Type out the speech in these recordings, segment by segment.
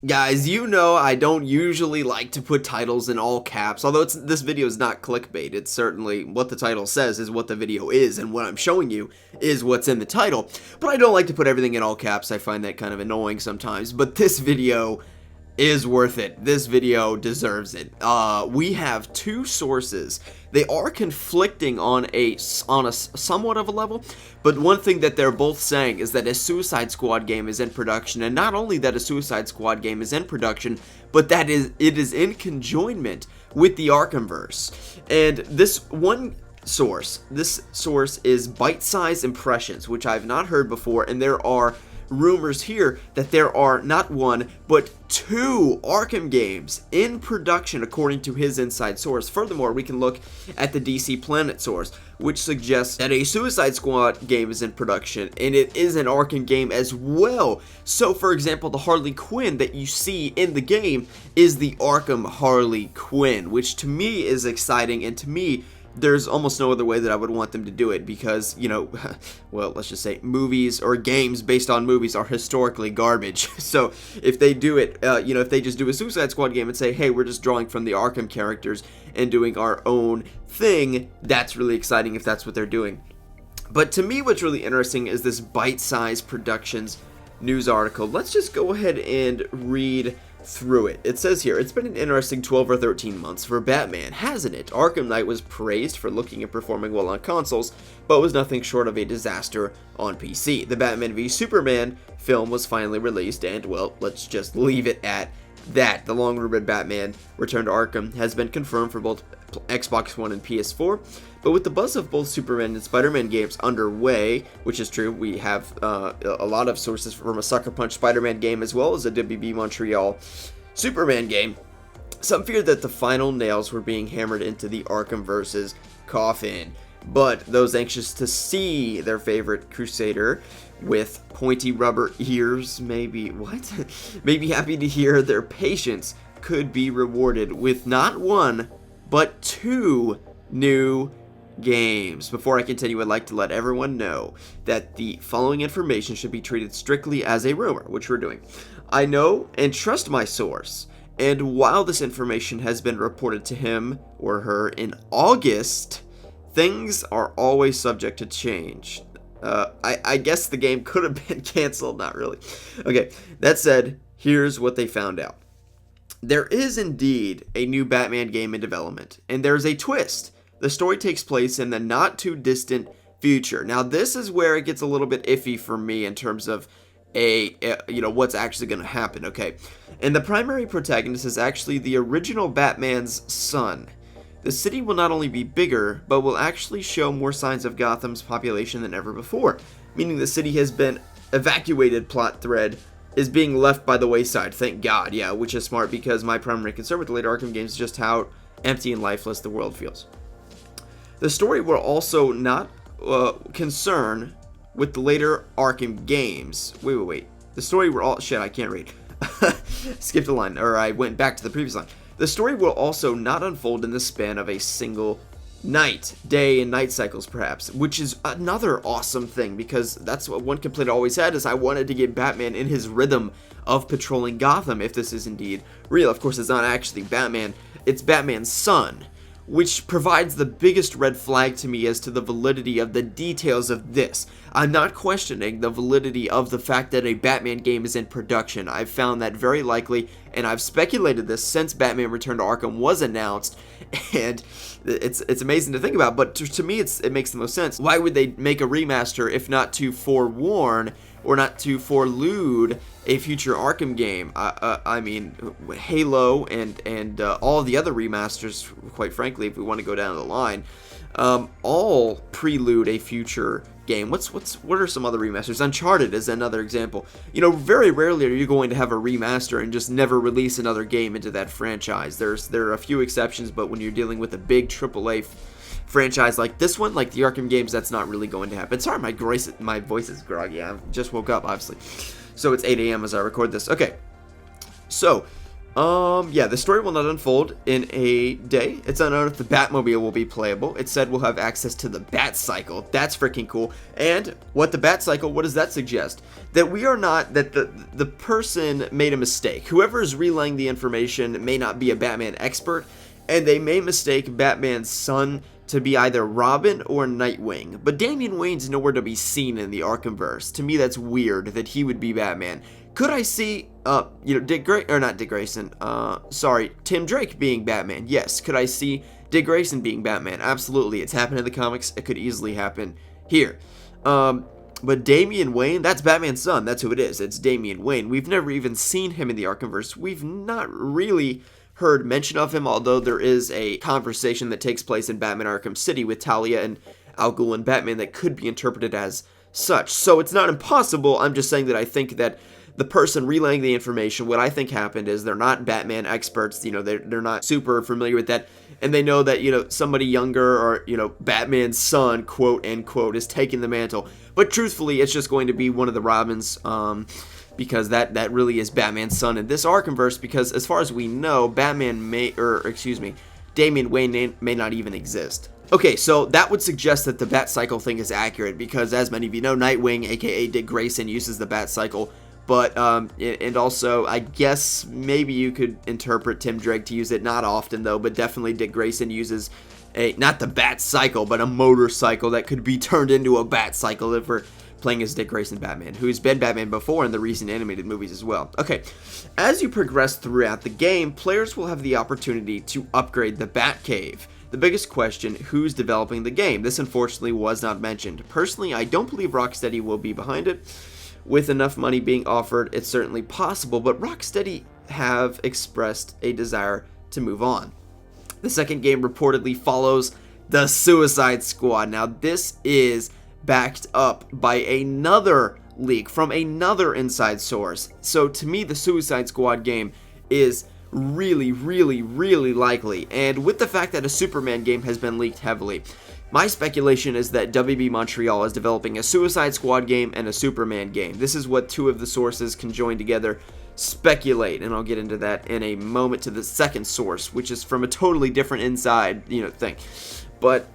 Guys, you know I don't usually like to put titles in all caps, although this video is not clickbait. It's certainly what the title says is what the video is, and what I'm showing you is what's in the title. But I don't like to put everything in all caps. I find that kind of annoying sometimes, but this video is worth it. This video deserves it. We have two sources. They are conflicting on a somewhat of a level, but one thing that they're both saying is that a Suicide Squad game is in production, and not only that a Suicide Squad game is in production, but that it is in conjoinment with the Arkhamverse. And this source is Bite-Size Impressions, which I've not heard before, and there are rumors here that there are not one but two Arkham games in production according to his inside source. Furthermore, we can look at the DC Planet source, which suggests that a Suicide Squad game is in production, and it is an Arkham game as well. So for example, the Harley Quinn that you see in the game is the Arkham Harley Quinn, which to me is exciting, and to me there's almost no other way that I would want them to do it because, you know, well, let's just say movies or games based on movies are historically garbage. So if they do it, you know, if they just do a Suicide Squad game and say, hey, we're just drawing from the Arkham characters and doing our own thing, that's really exciting if that's what they're doing. But to me, what's really interesting is this Bite-Size Productions news article. Let's just go ahead and read through it. It says here, it's been an interesting 12 or 13 months for Batman, hasn't it? Arkham Knight was praised for looking and performing well on consoles, but was nothing short of a disaster on PC. The Batman v Superman film was finally released, and, well, let's just leave it at that. The long-rumored Batman Return to Arkham has been confirmed for both Xbox One and PS4, but with the buzz of both Superman and Spider-Man games underway, which is true, we have a lot of sources from a Sucker Punch Spider-Man game as well as a WB Montreal Superman game. Some feared that the final nails were being hammered into the Arkhamverse's coffin, but those anxious to see their favorite Crusader with pointy rubber ears may be happy to hear their patience could be rewarded with not one, but two new games. Before I continue, I'd like to let everyone know that the following information should be treated strictly as a rumor, which we're doing. I know and trust my source, and while this information has been reported to him or her in August, things are always subject to change. I guess the game could have been canceled, not really. Okay, that said, here's what they found out. There is indeed a new Batman game in development, and there's a twist. The story takes place in the not too distant future. Now, this is where it gets a little bit iffy for me in terms of what's actually going to happen, okay? And the primary protagonist is actually the original Batman's son. The city will not only be bigger, but will actually show more signs of Gotham's population than ever before, meaning the city has been evacuated. Plot thread is being left by the wayside, thank God, yeah, which is smart because my primary concern with the later Arkham games is just how empty and lifeless the world feels. The story will also not concern with the later Arkham games. Wait. The story will all... Shit, I can't read. Skipped a line, or I went back to the previous line. The story will also not unfold in the span of a single night, day and night cycles perhaps, which is another awesome thing because that's what one complaint I always had is I wanted to get Batman in his rhythm of patrolling Gotham if this is indeed real. Of course, it's not actually Batman, it's Batman's son, which provides the biggest red flag to me as to the validity of the details of this. I'm not questioning the validity of the fact that a Batman game is in production. I've found that very likely, and I've speculated this since Batman Return to Arkham was announced, and it's amazing to think about, but to me it makes the most sense. Why would they make a remaster if not to forewarn or not to forelude a future Arkham game? I mean, Halo and all the other remasters, quite frankly, if we want to go down the line, all prelude a future game. What are some other remasters? Uncharted is another example. You know, very rarely are you going to have a remaster and just never release another game into that franchise. There are a few exceptions, but when you're dealing with a big AAA franchise like this one, like the Arkham games, that's not really going to happen. Sorry, my voice is groggy. I just woke up, obviously. So it's 8 a.m. as I record this. Okay, so Yeah, the story will not unfold in a day. It's unknown if the Batmobile will be playable. It said we'll have access to the Batcycle. That's freaking cool. And what the Batcycle, what does that suggest? That we are not, that the person made a mistake. Whoever is relaying the information may not be a Batman expert, and they may mistake Batman's son to be either Robin or Nightwing. But Damian Wayne's nowhere to be seen in the Arkhamverse. To me, that's weird that he would be Batman. Could I see, Tim Drake being Batman? Yes. Could I see Dick Grayson being Batman? Absolutely. It's happened in the comics. It could easily happen here. But Damian Wayne, that's Batman's son. That's who it is. It's Damian Wayne. We've never even seen him in the Arkhamverse. We've not really heard mention of him, although there is a conversation that takes place in Batman Arkham City with Talia and Al Ghul and Batman that could be interpreted as such. So it's not impossible. I'm just saying that I think that the person relaying the information, what I think happened is they're not Batman experts, they're not super familiar with that, and they know that, somebody younger or, Batman's son, quote, end quote, is taking the mantle. But truthfully, it's just going to be one of the Robins, because that really is Batman's son in this Arkhamverse, because as far as we know, Damian Wayne may not even exist. Okay, so that would suggest that the Batcycle thing is accurate, because as many of you know, Nightwing, aka Dick Grayson, uses the Batcycle. But, and also, I guess maybe you could interpret Tim Drake to use it, not often though, but definitely Dick Grayson uses not the Batcycle, but a motorcycle that could be turned into a Batcycle if we're playing as Dick Grayson Batman, who's been Batman before in the recent animated movies as well. Okay, as you progress throughout the game, players will have the opportunity to upgrade the Batcave. The biggest question, who's developing the game? This unfortunately was not mentioned. Personally, I don't believe Rocksteady will be behind it. With enough money being offered, it's certainly possible, but Rocksteady have expressed a desire to move on. The second game reportedly follows the Suicide Squad. Now, this is backed up by another leak from another inside source. So, to me, the Suicide Squad game is really, really, really likely. And with the fact that a Superman game has been leaked heavily, my speculation is that WB Montreal is developing a Suicide Squad game and a Superman game. This is what two of the sources can join together speculate, and I'll get into that in a moment to the second source, which is from a totally different inside, thing. But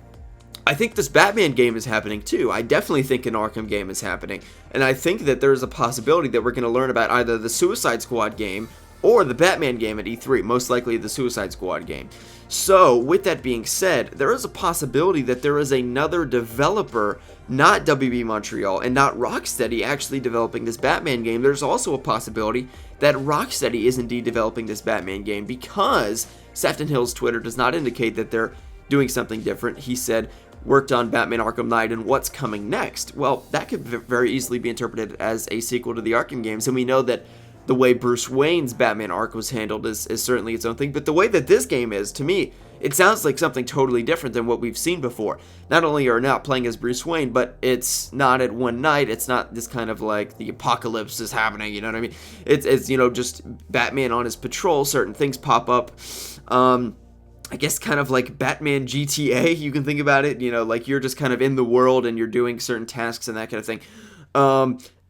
I think this Batman game is happening too. I definitely think an Arkham game is happening, and I think that there's a possibility that we're going to learn about either the Suicide Squad game or the Batman game at E3, most likely the Suicide Squad game. So, with that being said, there is a possibility that there is another developer, not WB Montreal and not Rocksteady, actually developing this Batman game. There's also a possibility that Rocksteady is indeed developing this Batman game, because Sefton Hill's Twitter does not indicate that they're doing something different. He said, worked on Batman Arkham Knight and what's coming next. Well, that could very easily be interpreted as a sequel to the Arkham games, and we know that the way Bruce Wayne's Batman arc was handled is certainly its own thing, but the way that this game is, to me, it sounds like something totally different than what we've seen before. Not only are not playing as Bruce Wayne, but it's not at one night. It's not this kind of like the apocalypse is happening, you know what I mean? It's just Batman on his patrol, certain things pop up. I guess kind of like Batman GTA, you can think about it, like you're just kind of in the world and you're doing certain tasks and that kind of thing.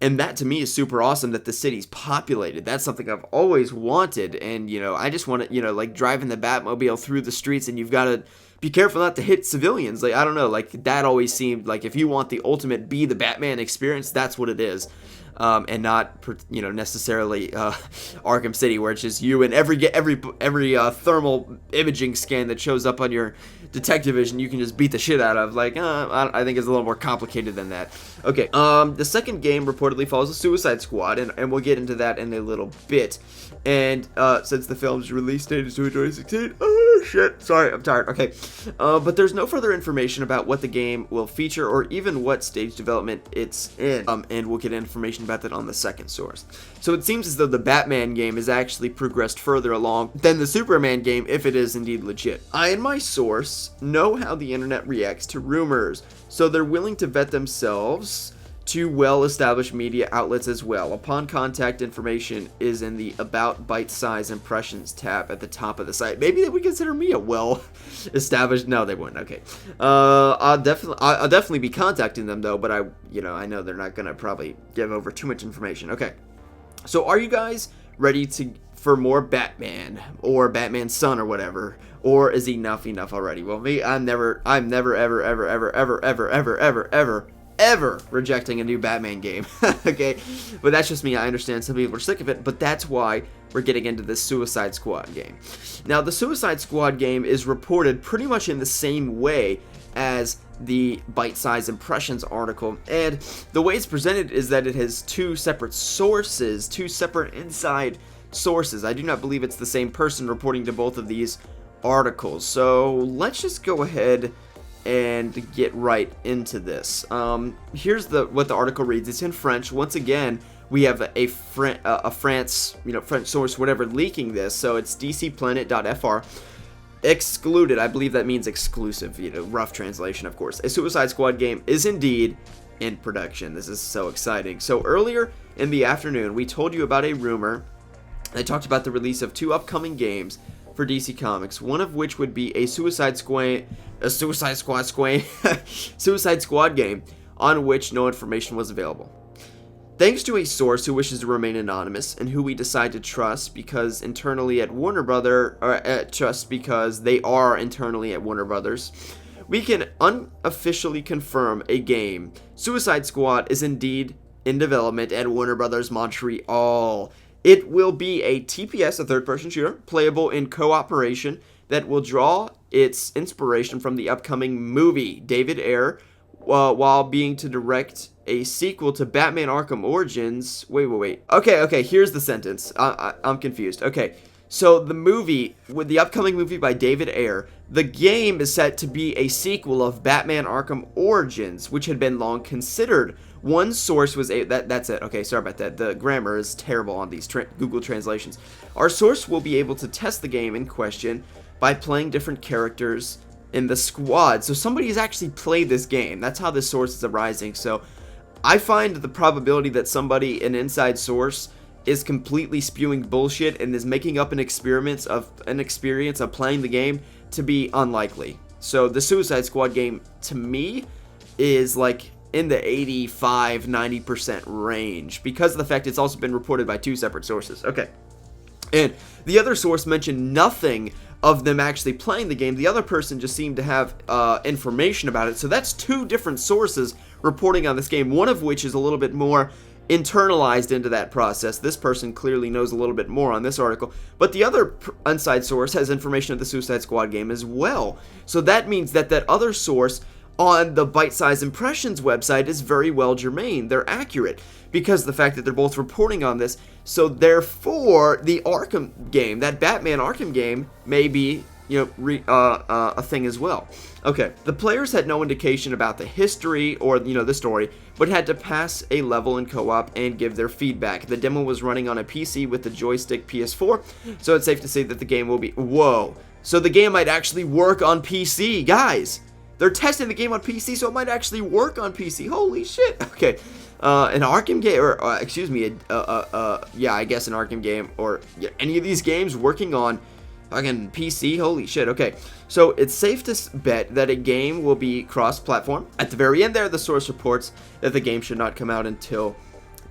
And that to me is super awesome that the city's populated. That's something I've always wanted. And, I just want to, like driving the Batmobile through the streets, and you've got to be careful not to hit civilians. Like, I don't know, like that always seemed like if you want the ultimate be the Batman experience, that's what it is. And not, necessarily Arkham City, where it's just you and every thermal imaging scan that shows up on your detective vision, you can just beat the shit out of. Like, I think it's a little more complicated than that. Okay, the second game reportedly follows the Suicide Squad, and we'll get into that in a little bit. And since the film's release date is 2016, oh shit, sorry, I'm tired. Okay, but there's no further information about what the game will feature or even what stage development it's in. And we'll get information about that on the second source. So it seems as though the Batman game has actually progressed further along than the Superman game, if it is indeed legit. I and my source know how the internet reacts to rumors, so they're willing to vet themselves to well-established media outlets as well. Upon contact, information is in the About Bite-Size Impressions tab at the top of the site. Maybe they would consider me a well-established... No, they wouldn't. Okay. I'll definitely be contacting them, though, but I know they're not going to probably give over too much information. Okay. So are you guys ready for more Batman or Batman's son or whatever? Or is enough already? Well, me, I'm never ever rejecting a new Batman game. Okay, but that's just me. I understand some people are sick of it, but that's why we're getting into this Suicide Squad game. Now, the Suicide Squad game is reported pretty much in the same way as the Bite-Size Impressions article, and the way it's presented is that it has two separate sources, two separate inside sources. I do not believe it's the same person reporting to both of these articles. So let's just go ahead and get right into this. Here's what the article reads. It's in French. Once again, we have a France, French source, whatever, leaking this. So it's dcplanet.fr. Excluded. I believe that means exclusive. Rough translation, of course. A Suicide Squad game is indeed in production. This is so exciting. So earlier in the afternoon, we told you about a rumor. I talked about the release of two upcoming games for DC Comics, one of which would be a Suicide Squad game, on which no information was available. Thanks to a source who wishes to remain anonymous and who we decide to trust because internally at Warner Brothers, because they are internally at Warner Brothers, we can unofficially confirm a game, Suicide Squad, is indeed in development at Warner Brothers Montreal. It will be a TPS, a third-person shooter, playable in cooperation that will draw its inspiration from the upcoming movie. David Ayer, while being to direct a sequel to Batman Arkham Origins. Wait. Okay, here's the sentence. I'm confused. Okay, so the movie, with the upcoming movie by David Ayer, the game is set to be a sequel of Batman Arkham Origins, which had been long considered. One source was that's it. Okay, sorry about that. The grammar is terrible on these Google translations. Our source will be able to test the game in question by playing different characters in the squad. So somebody has actually played this game. That's how this source is arising. So I find the probability that somebody, an inside source, is completely spewing bullshit and is making up an experience of playing the game to be unlikely. So the Suicide Squad game, to me, is like in the 85-90% range because of the fact it's also been reported by two separate sources. Okay. And the other source mentioned nothing of them actually playing the game. The other person just seemed to have information about it. So that's two different sources reporting on this game, one of which is a little bit more internalized into that process. This person clearly knows a little bit more on this article, but the other inside source has information of the Suicide Squad game as well. So that means that other source on the Bite-Size Impressions website is very well germane. They're accurate because of the fact that they're both reporting on this. So therefore, the Arkham game, that Batman Arkham game, may be a thing as well. Okay, the players had no indication about the history or the story, but had to pass a level in co-op and give their feedback. The demo was running on a PC with the joystick PS4, so it's safe to say that the game will be so the game might actually work on PC, guys. They're testing the game on PC, so it might actually work on PC. Holy shit. Okay. An Arkham game, or excuse me, I guess an Arkham game, or any of these games working on fucking PC. Holy shit. Okay. So it's safe to bet that a game will be cross-platform. At the very end there, the source reports that the game should not come out until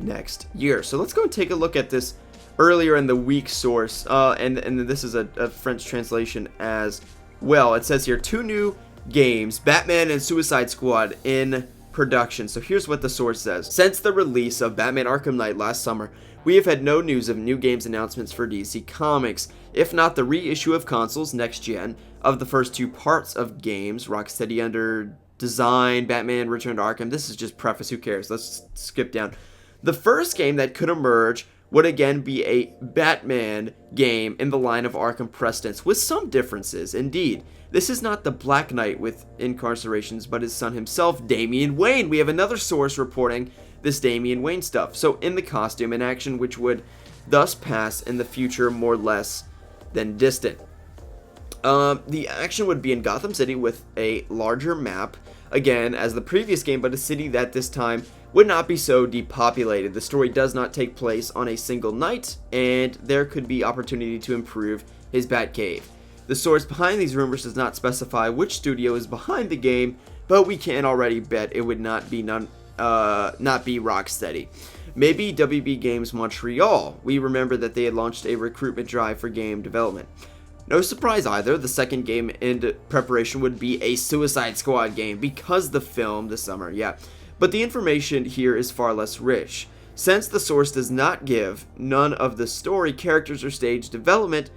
next year. So let's go and take a look at this earlier in the week source. And this is a French translation as well. It says here, 2 new games, Batman and Suicide Squad, in production. So here's what the source says. Since the release of Batman Arkham Knight last summer, we have had no news of new games announcements for DC Comics, if not the reissue of consoles next gen of the first 2 parts of games, Rocksteady under design, Batman Return to Arkham. This is just preface, who cares? Let's skip down. The first game that could emerge would again be a Batman game in the line of Arkham precedents, with some differences. Indeed, this is not the Black Knight with incarcerations, but his son himself, Damian Wayne. We have another source reporting this Damian Wayne stuff. So in the costume, an action which would thus pass in the future more less than distant. The action would be in Gotham City with a larger map, again, as the previous game, but a city that this time would not be so depopulated. The story does not take place on a single night, and there could be opportunity to improve his Batcave. The source behind these rumors does not specify which studio is behind the game, but we can already bet it would not be Rocksteady. Maybe WB Games Montreal. We remember that they had launched a recruitment drive for game development. No surprise either, the second game in preparation would be a Suicide Squad game because the film this summer, yeah. But the information here is far less rich. Since the source does not give none of the story, characters, or stage development,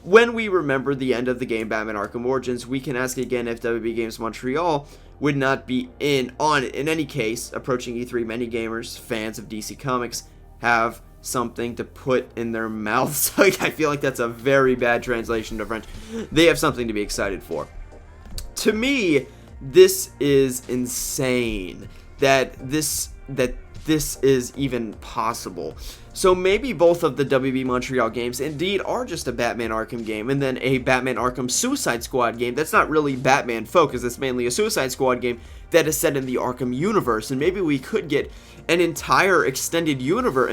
when we remember the end of the game Batman Arkham Origins, we can ask again if WB Games Montreal would not be in on it. In any case, approaching E3, many gamers, fans of DC Comics, have something to put in their mouths. I feel like that's a very bad translation to French. They have something to be excited for. To me, this is insane that this is even possible. So maybe both of the WB Montreal games indeed are just a Batman Arkham game and then a Batman Arkham Suicide Squad game that's not really Batman focused. It's mainly a Suicide Squad game that is set in the Arkham universe, and maybe we could get an entire extended universe,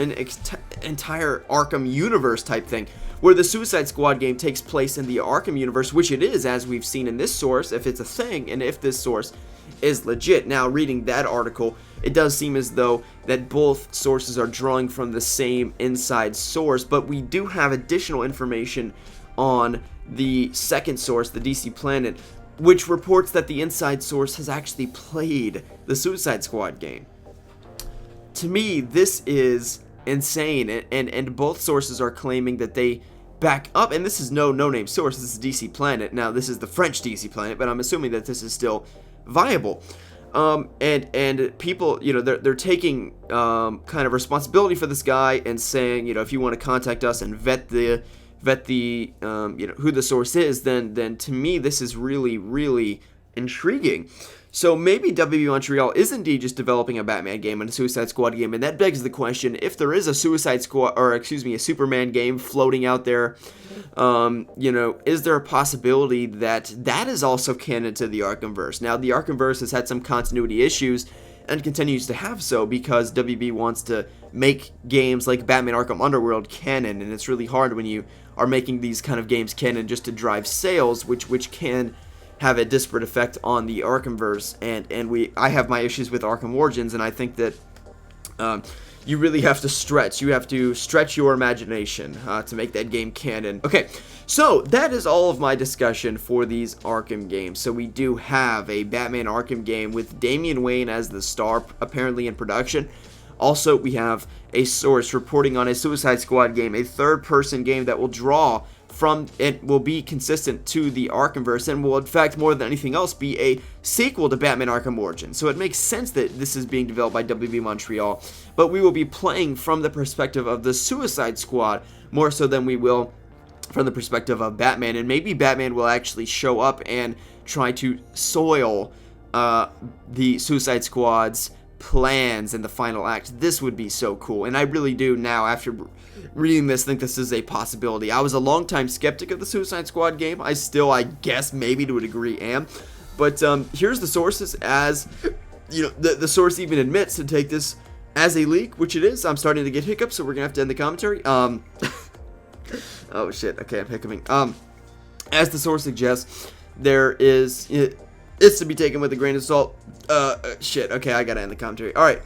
entire Arkham universe type thing, where the Suicide Squad game takes place in the Arkham universe, which it is, as we've seen in this source, if it's a thing, and if this source is legit. Now, reading that article, it does seem as though that both sources are drawing from the same inside source, but we do have additional information on the second source, the DC Planet, which reports that the inside source has actually played the Suicide Squad game. To me, this is insane, and both sources are claiming that they back up, and this is no no-name source, this is DC Planet. Now, this is the French DC Planet, but I'm assuming that this is still viable. And people, you know, they're taking kind of responsibility for this guy and saying, you know, if you want to contact us and vet the you know, who the source is, then to me this is really intriguing. So maybe WB Montreal is indeed just developing a Batman game and a Suicide Squad game, and that begs the question: if there is a Suicide Squad, or excuse me, a Superman game floating out there, you know, is there a possibility that that is also canon to the Arkhamverse? Now, the Arkhamverse has had some continuity issues and continues to have so because WB wants to make games like Batman Arkham Underworld canon, and it's really hard when you are making these kind of games canon just to drive sales, which can have a disparate effect on the Arkhamverse, and I have my issues with Arkham Origins, and I think that you really have to stretch. You have to stretch your imagination to make that game canon. Okay, so that is all of my discussion for these Arkham games. So we do have a Batman Arkham game with Damian Wayne as the star, apparently in production. Also, we have a source reporting on a Suicide Squad game, a third-person game that will draw from, it will be consistent to the Arkhamverse and will in fact more than anything else be a sequel to Batman Arkham Origins. So it makes sense that this is being developed by WB Montreal, but we will be playing from the perspective of the Suicide Squad more so than we will from the perspective of Batman, and maybe Batman will actually show up and try to soil the Suicide Squad's plans in the final act. This would be so cool, and I really do now, after reading this, think this is a possibility. I was a longtime skeptic of the Suicide Squad game. I still, I guess, maybe to a degree am, but here's the sources. As you know, the source even admits to take this as a leak, which it is. I'm starting to get hiccups, so we're gonna have to end the commentary. Oh shit, okay, I'm hiccuping. As the source suggests, there is, it's to be taken with a grain of salt. Shit, okay, I gotta end the commentary. Alright,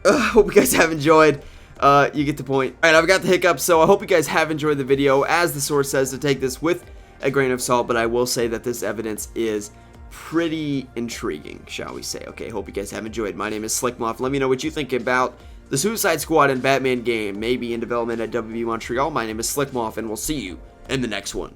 hope you guys have enjoyed. You get the point. Alright, I've got the hiccups, so I hope you guys have enjoyed the video. As the source says, to take this with a grain of salt, but I will say that this evidence is pretty intriguing, shall we say. Okay, hope you guys have enjoyed. My name is Slcmof. Let me know what you think about the Suicide Squad and Batman game, maybe in development at WB Montreal. My name is Slcmof, and we'll see you in the next one.